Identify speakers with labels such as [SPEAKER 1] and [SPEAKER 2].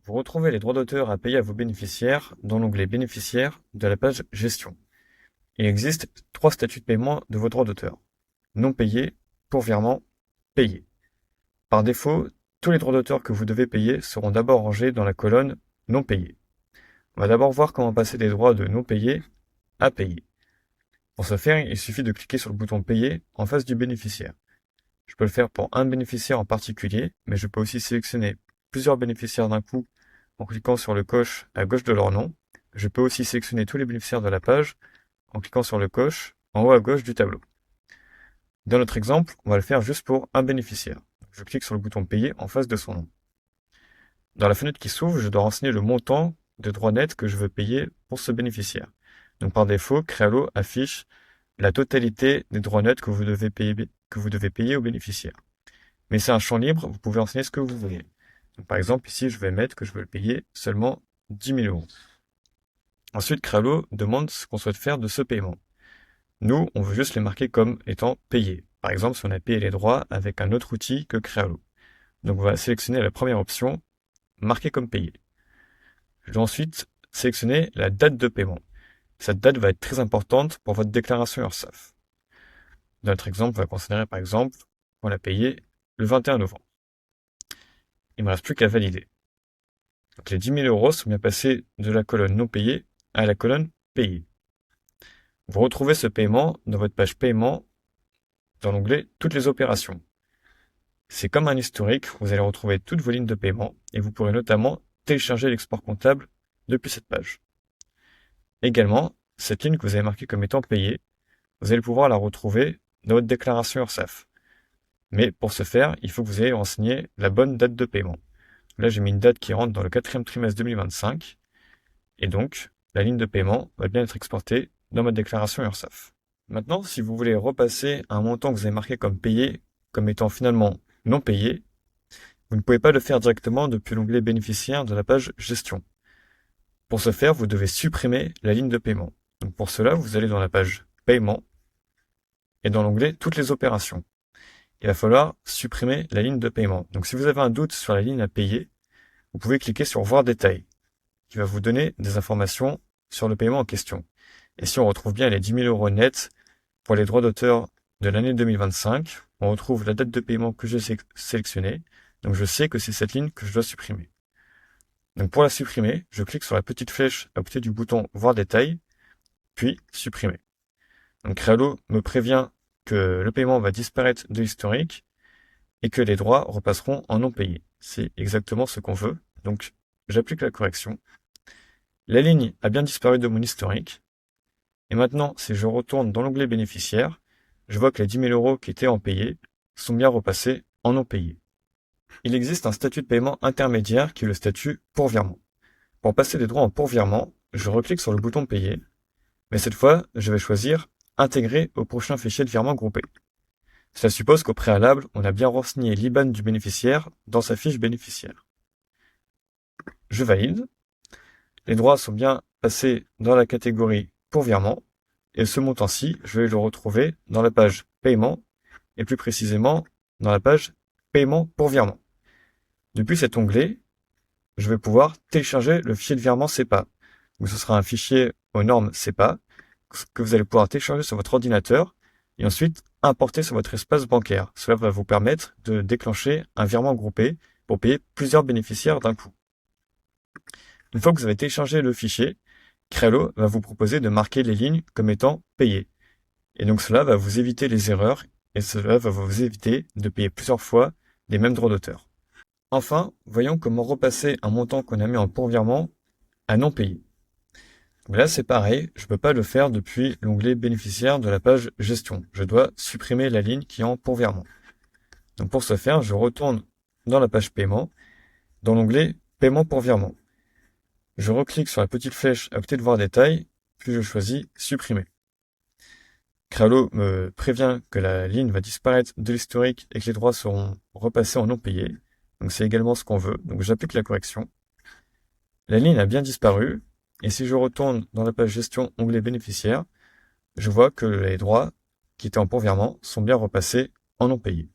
[SPEAKER 1] Vous retrouvez les droits d'auteur à payer à vos bénéficiaires dans l'onglet Bénéficiaires de la page Gestion. Il existe 3 statuts de paiement de vos droits d'auteur. Non payés, pour virement, payés. Par défaut, tous les droits d'auteur que vous devez payer seront d'abord rangés dans la colonne Non payés. On va d'abord voir comment passer des droits de non payés à payés. Pour ce faire, il suffit de cliquer sur le bouton Payer en face du bénéficiaire. Je peux le faire pour un bénéficiaire en particulier, mais je peux aussi sélectionner plusieurs bénéficiaires d'un coup en cliquant sur le coche à gauche de leur nom. Je peux aussi sélectionner tous les bénéficiaires de la page en cliquant sur le coche en haut à gauche du tableau. Dans notre exemple, on va le faire juste pour un bénéficiaire. Je clique sur le bouton Payer en face de son nom. Dans la fenêtre qui s'ouvre, je dois renseigner le montant de droits nets que je veux payer pour ce bénéficiaire. Donc par défaut, Crealo affiche la totalité des droits nets que vous devez payer au bénéficiaire. Mais c'est un champ libre, vous pouvez renseigner ce que vous voulez. Donc, par exemple, ici, je vais mettre que je veux le payer seulement 10 000 euros. Ensuite, Crealo demande ce qu'on souhaite faire de ce paiement. Nous, on veut juste les marquer comme étant payés. Par exemple, si on a payé les droits avec un autre outil que Crealo. Donc, on va sélectionner la première option, marquer comme payé. Je dois ensuite sélectionner la date de paiement. Cette date va être très importante pour votre déclaration URSSAF. Dans notre exemple, on va considérer par exemple qu'on l'a payé le 21 novembre. Il ne me reste plus qu'à valider. Donc les 10 000 euros sont bien passés de la colonne non payée à la colonne payée. Vous retrouvez ce paiement dans votre page paiement dans l'onglet Toutes les opérations. C'est comme un historique, vous allez retrouver toutes vos lignes de paiement et vous pourrez notamment télécharger l'export comptable depuis cette page. Également, cette ligne que vous avez marquée comme étant payée, vous allez pouvoir la retrouver dans votre déclaration URSSAF. Mais pour ce faire, il faut que vous ayez renseigné la bonne date de paiement. Là, j'ai mis une date qui rentre dans le 4e trimestre 2025. Et donc, la ligne de paiement va bien être exportée dans ma déclaration URSSAF. Maintenant, si vous voulez repasser un montant que vous avez marqué comme payé, comme étant finalement non payé, vous ne pouvez pas le faire directement depuis l'onglet bénéficiaire de la page Gestion. Pour ce faire, vous devez supprimer la ligne de paiement. Donc pour cela, vous allez dans la page Paiement et dans l'onglet Toutes les opérations. Il va falloir supprimer la ligne de paiement. Donc si vous avez un doute sur la ligne à payer, vous pouvez cliquer sur Voir détail, qui va vous donner des informations sur le paiement en question. Et si on retrouve bien les 10 000 euros nets pour les droits d'auteur de l'année 2025, on retrouve la date de paiement que j'ai sélectionnée. Donc je sais que c'est cette ligne que je dois supprimer. Donc pour la supprimer, je clique sur la petite flèche à côté du bouton Voir détail, puis Supprimer. Donc Crealo me prévient que le paiement va disparaître de l'historique et que les droits repasseront en non payés. C'est exactement ce qu'on veut. Donc j'applique la correction. La ligne a bien disparu de mon historique. Et maintenant, si je retourne dans l'onglet bénéficiaire, je vois que les 10 000 euros qui étaient en payé sont bien repassés en non payés. Il existe un statut de paiement intermédiaire qui est le statut pour virement. Pour passer des droits en pour virement, je reclique sur le bouton Payer, mais cette fois, je vais choisir Intégrer au prochain fichier de virement groupé. Cela suppose qu'au préalable, on a bien renseigné l'IBAN du bénéficiaire dans sa fiche bénéficiaire. Je valide. Les droits sont bien passés dans la catégorie pour virement, et ce montant-ci, je vais le retrouver dans la page Paiement, et plus précisément dans la page Paiement pour virement. Depuis cet onglet, je vais pouvoir télécharger le fichier de virement SEPA. Donc ce sera un fichier aux normes SEPA que vous allez pouvoir télécharger sur votre ordinateur et ensuite importer sur votre espace bancaire. Cela va vous permettre de déclencher un virement groupé pour payer plusieurs bénéficiaires d'un coup. Une fois que vous avez téléchargé le fichier, Crealo va vous proposer de marquer les lignes comme étant payées. Et donc cela va vous éviter les erreurs et cela va vous éviter de payer plusieurs fois les mêmes droits d'auteur. Enfin, voyons comment repasser un montant qu'on a mis en pourvirement à non payé. Mais là, c'est pareil, je ne peux pas le faire depuis l'onglet bénéficiaire de la page Gestion. Je dois supprimer la ligne qui est en pourvirement. Donc pour ce faire, je retourne dans la page Paiement, dans l'onglet Paiement pour virement. Je reclique sur la petite flèche à côté de Voir détail, puis je choisis Supprimer. Crealo me prévient que la ligne va disparaître de l'historique et que les droits seront repassés en non payés. Donc c'est également ce qu'on veut. Donc j'applique la correction. La ligne a bien disparu. Et si je retourne dans la page Gestion, onglet bénéficiaire, je vois que les droits qui étaient en pourvirement sont bien repassés en non payés.